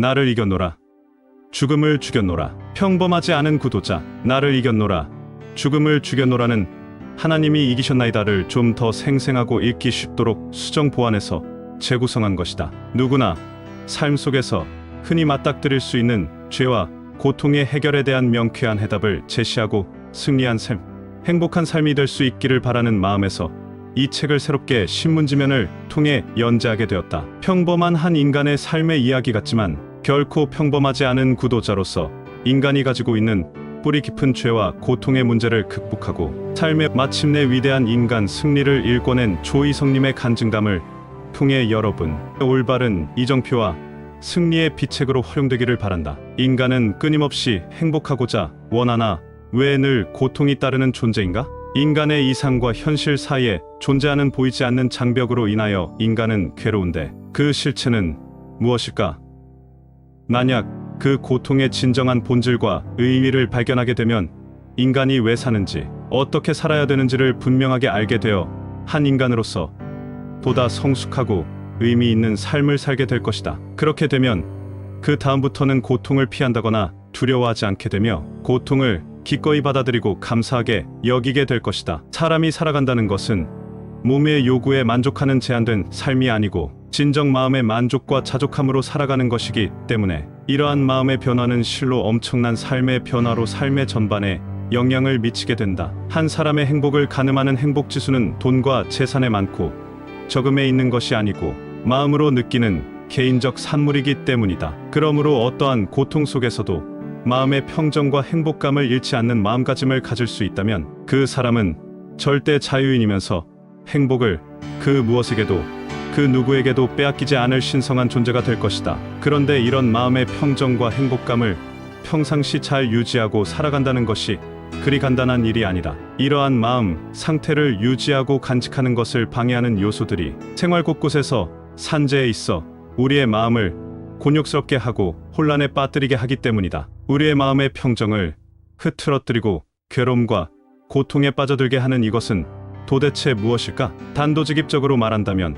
나를 이겼노라. 죽음을 죽였노라. 평범하지 않은 구도자, 나를 이겼노라. 죽음을 죽였노라는 하나님이 이기셨나이다를 좀 더 생생하고 읽기 쉽도록 수정 보완해서 재구성한 것이다. 누구나 삶 속에서 흔히 맞닥뜨릴 수 있는 죄와 고통의 해결에 대한 명쾌한 해답을 제시하고 승리한 삶, 행복한 삶이 될 수 있기를 바라는 마음에서 이 책을 새롭게 신문지면을 통해 연재하게 되었다. 평범한 한 인간의 삶의 이야기 같지만 결코 평범하지 않은 구도자로서 인간이 가지고 있는 뿌리 깊은 죄와 고통의 문제를 극복하고 삶의 마침내 위대한 인간 승리를 일궈낸 조이성님의 간증담을 통해 여러분 올바른 이정표와 승리의 비책으로 활용되기를 바란다. 인간은 끊임없이 행복하고자 원하나 왜 늘 고통이 따르는 존재인가? 인간의 이상과 현실 사이에 존재하는 보이지 않는 장벽으로 인하여 인간은 괴로운데 그 실체는 무엇일까? 만약 그 고통의 진정한 본질과 의미를 발견하게 되면 인간이 왜 사는지, 어떻게 살아야 되는지를 분명하게 알게 되어 한 인간으로서 보다 성숙하고 의미 있는 삶을 살게 될 것이다. 그렇게 되면 그 다음부터는 고통을 피한다거나 두려워하지 않게 되며 고통을 기꺼이 받아들이고 감사하게 여기게 될 것이다. 사람이 살아간다는 것은 몸의 요구에 만족하는 제한된 삶이 아니고 진정 마음의 만족과 자족함으로 살아가는 것이기 때문에 이러한 마음의 변화는 실로 엄청난 삶의 변화로 삶의 전반에 영향을 미치게 된다. 한 사람의 행복을 가늠하는 행복지수는 돈과 재산에 많고 적음에 있는 것이 아니고 마음으로 느끼는 개인적 산물이기 때문이다. 그러므로 어떠한 고통 속에서도 마음의 평정과 행복감을 잃지 않는 마음가짐을 가질 수 있다면 그 사람은 절대 자유인이면서 행복을 그 무엇에게도 그 누구에게도 빼앗기지 않을 신성한 존재가 될 것이다. 그런데 이런 마음의 평정과 행복감을 평상시 잘 유지하고 살아간다는 것이 그리 간단한 일이 아니다. 이러한 마음 상태를 유지하고 간직하는 것을 방해하는 요소들이 생활 곳곳에서 산재해 있어 우리의 마음을 곤욕스럽게 하고 혼란에 빠뜨리게 하기 때문이다. 우리의 마음의 평정을 흐트러뜨리고 괴로움과 고통에 빠져들게 하는 이것은 도대체 무엇일까? 단도직입적으로 말한다면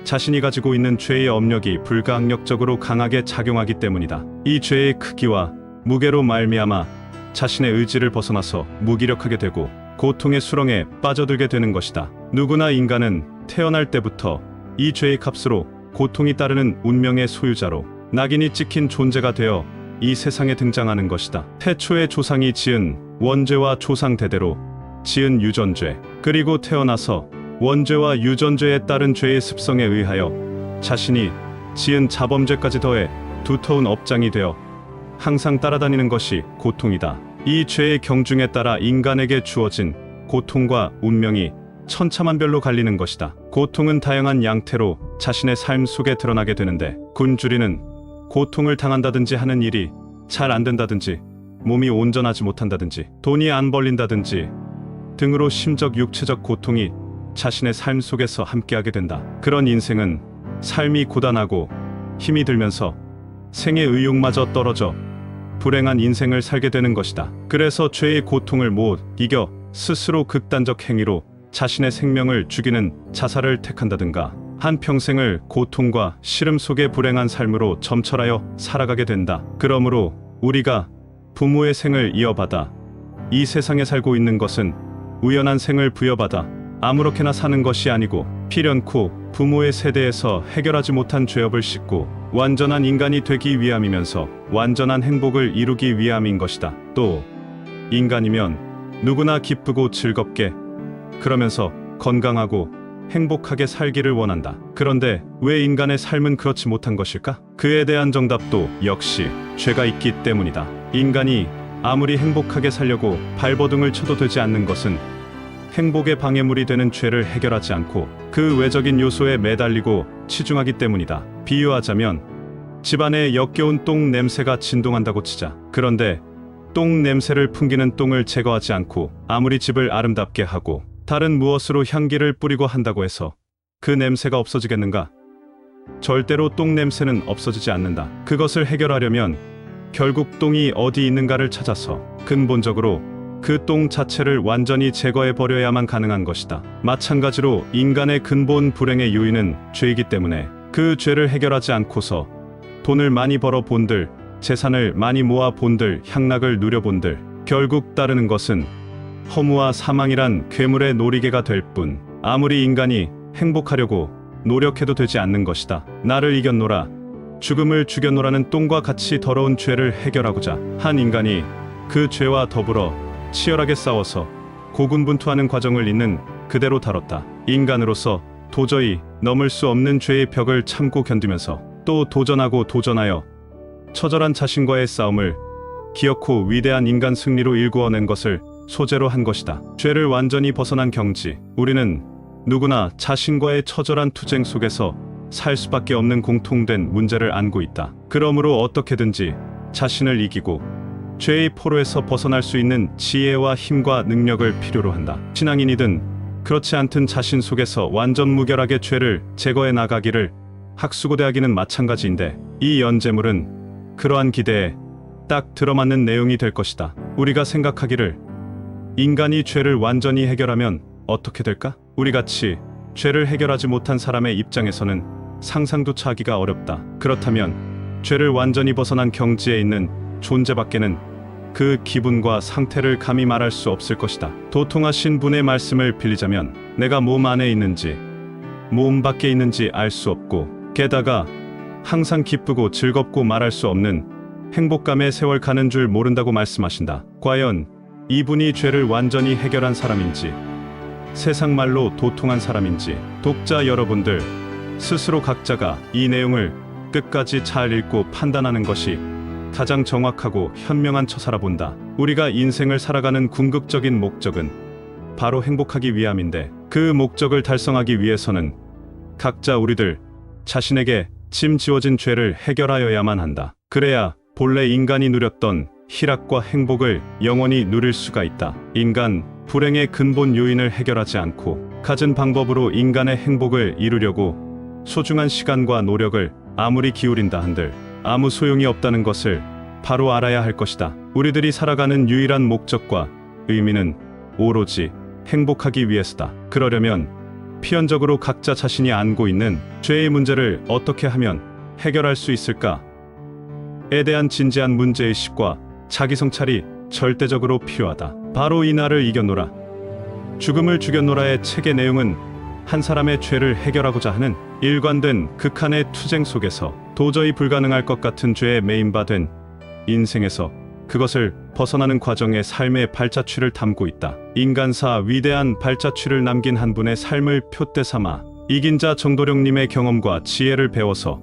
자신이 가지고 있는 죄의 업력이 불가항력적으로 강하게 작용하기 때문이다. 이 죄의 크기와 무게로 말미암아 자신의 의지를 벗어나서 무기력하게 되고 고통의 수렁에 빠져들게 되는 것이다. 누구나 인간은 태어날 때부터 이 죄의 값으로 고통이 따르는 운명의 소유자로 낙인이 찍힌 존재가 되어 이 세상에 등장하는 것이다. 태초의 조상이 지은 원죄와 조상 대대로 지은 유전죄, 그리고 태어나서 원죄와 유전죄에 따른 죄의 습성에 의하여 자신이 지은 자범죄까지 더해 두터운 업장이 되어 항상 따라다니는 것이 고통이다. 이 죄의 경중에 따라 인간에게 주어진 고통과 운명이 천차만별로 갈리는 것이다. 고통은 다양한 양태로 자신의 삶 속에 드러나게 되는데 굶주리는 고통을 당한다든지 하는 일이 잘 안 된다든지 몸이 온전하지 못한다든지 돈이 안 벌린다든지 등으로 심적 육체적 고통이 자신의 삶 속에서 함께하게 된다. 그런 인생은 삶이 고단하고 힘이 들면서 생의 의욕마저 떨어져 불행한 인생을 살게 되는 것이다. 그래서 죄의 고통을 못 이겨 스스로 극단적 행위로 자신의 생명을 죽이는 자살을 택한다든가 한평생을 고통과 시름 속의 불행한 삶으로 점철하여 살아가게 된다. 그러므로 우리가 부모의 생을 이어받아 이 세상에 살고 있는 것은 우연한 생을 부여받아 아무렇게나 사는 것이 아니고 필연코 부모의 세대에서 해결하지 못한 죄업을 씻고 완전한 인간이 되기 위함이면서 완전한 행복을 이루기 위함인 것이다. 또 인간이면 누구나 기쁘고 즐겁게 그러면서 건강하고 행복하게 살기를 원한다. 그런데 왜 인간의 삶은 그렇지 못한 것일까? 그에 대한 정답도 역시 죄가 있기 때문이다. 인간이 아무리 행복하게 살려고 발버둥을 쳐도 되지 않는 것은 행복의 방해물이 되는 죄를 해결하지 않고 그 외적인 요소에 매달리고 치중하기 때문이다. 비유하자면 집안에 역겨운 똥 냄새가 진동한다고 치자. 그런데 똥 냄새를 풍기는 똥을 제거하지 않고 아무리 집을 아름답게 하고 다른 무엇으로 향기를 뿌리고 한다고 해서 그 냄새가 없어지겠는가? 절대로 똥 냄새는 없어지지 않는다. 그것을 해결하려면 결국 똥이 어디 있는가를 찾아서 근본적으로 그 똥 자체를 완전히 제거해 버려야만 가능한 것이다. 마찬가지로 인간의 근본 불행의 요인은 죄이기 때문에 그 죄를 해결하지 않고서 돈을 많이 벌어 본들, 재산을 많이 모아 본들, 향락을 누려 본들, 결국 따르는 것은 허무와 사망이란 괴물의 놀이개가 될 뿐, 아무리 인간이 행복하려고 노력해도 되지 않는 것이다. 나를 이겼노라, 죽음을 죽였노라는 똥과 같이 더러운 죄를 해결하고자 한 인간이 그 죄와 더불어 치열하게 싸워서 고군분투하는 과정을 있는 그대로 다뤘다. 인간으로서 도저히 넘을 수 없는 죄의 벽을 참고 견디면서 또 도전하고 도전하여 처절한 자신과의 싸움을 기어코 위대한 인간 승리로 일구어낸 것을 소재로 한 것이다. 죄를 완전히 벗어난 경지. 우리는 누구나 자신과의 처절한 투쟁 속에서 살 수밖에 없는 공통된 문제를 안고 있다. 그러므로 어떻게든지 자신을 이기고 죄의 포로에서 벗어날 수 있는 지혜와 힘과 능력을 필요로 한다. 신앙인이든 그렇지 않든 자신 속에서 완전 무결하게 죄를 제거해 나가기를 학수고대하기는 마찬가지인데, 이 연재물은 그러한 기대에 딱 들어맞는 내용이 될 것이다. 우리가 생각하기를 인간이 죄를 완전히 해결하면 어떻게 될까? 우리같이 죄를 해결하지 못한 사람의 입장에서는 상상조차 하기가 어렵다. 그렇다면 죄를 완전히 벗어난 경지에 있는 존재밖에는 그 기분과 상태를 감히 말할 수 없을 것이다. 도통하신 분의 말씀을 빌리자면 내가 몸 안에 있는지 몸 밖에 있는지 알 수 없고, 게다가 항상 기쁘고 즐겁고 말할 수 없는 행복감의 세월 가는 줄 모른다고 말씀하신다. 과연 이분이 죄를 완전히 해결한 사람인지, 세상 말로 도통한 사람인지, 독자 여러분들 스스로 각자가 이 내용을 끝까지 잘 읽고 판단하는 것이 가장 정확하고 현명한 처사라 본다. 우리가 인생을 살아가는 궁극적인 목적은 바로 행복하기 위함인데, 그 목적을 달성하기 위해서는 각자 우리들 자신에게 짐 지워진 죄를 해결하여야만 한다. 그래야 본래 인간이 누렸던 희락과 행복을 영원히 누릴 수가 있다. 인간 불행의 근본 요인을 해결하지 않고 갖은 방법으로 인간의 행복을 이루려고 소중한 시간과 노력을 아무리 기울인다 한들 아무 소용이 없다는 것을 바로 알아야 할 것이다. 우리들이 살아가는 유일한 목적과 의미는 오로지 행복하기 위해서다. 그러려면 필연적으로 각자 자신이 안고 있는 죄의 문제를 어떻게 하면 해결할 수 있을까에 대한 진지한 문제의식과 자기성찰이 절대적으로 필요하다. 바로 이 나를 이겼노라, 죽음을 죽였노라의 책의 내용은 한 사람의 죄를 해결하고자 하는 일관된 극한의 투쟁 속에서 도저히 불가능할 것 같은 죄에 매인바된 인생에서 그것을 벗어나는 과정의 삶의 발자취를 담고 있다. 인간사 위대한 발자취를 남긴 한 분의 삶을 표대 삼아 이긴 자 정도령님의 경험과 지혜를 배워서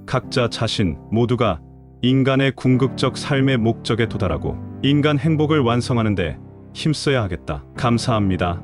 각자 자신 모두가 인간의 궁극적 삶의 목적에 도달하고 인간 행복을 완성하는 데 힘써야 하겠다. 감사합니다.